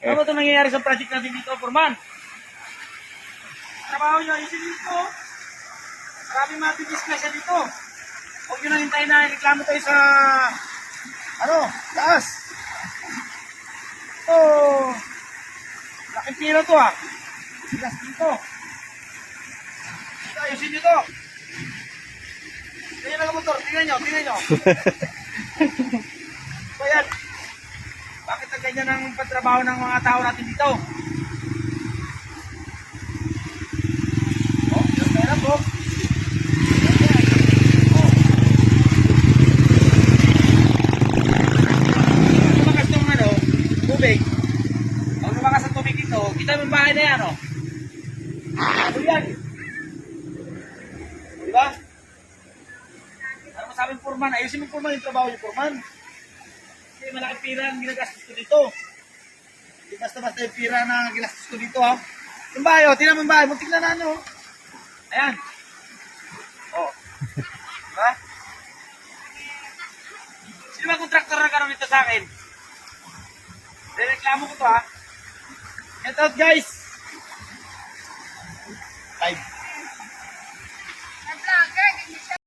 Ano ba ito nangyayari sa project natin dito, Foreman? Trabaho nyo, ayusin dito. Maraming matidiscuss siya dito. Huwag nyo nang hintayin na reklamo tayo sa, taas. Ito, laking pira to ah. Bigas dito. Ito, ayusin nyo to. Tingnan lang ang motor, tingnan nyo. So yan. Bakit ang ganyan ang pagtrabaho ng mga tao natin dito? Oh, yung pera po. Kung lumakas ng tubig. Kung lumakas ang tubig dito, kita yung bahay na yan, oh. Ano yan? Diba? Ano masabing Foreman? Ayusin mo Foreman yung trabaho niyo, Foreman. Kasi malaking pira ang ginagastos ko dito. Hindi basta-basta yung pira na ginastos ko dito, ha. Yung bahay, oh. Tingnan mo yung bahay. Muntik na ano, oh. Ayan. Oh. Diba? Sino ba kontraktor na karoon dito sa akin? Reklamo ko to, ha. Get out, guys.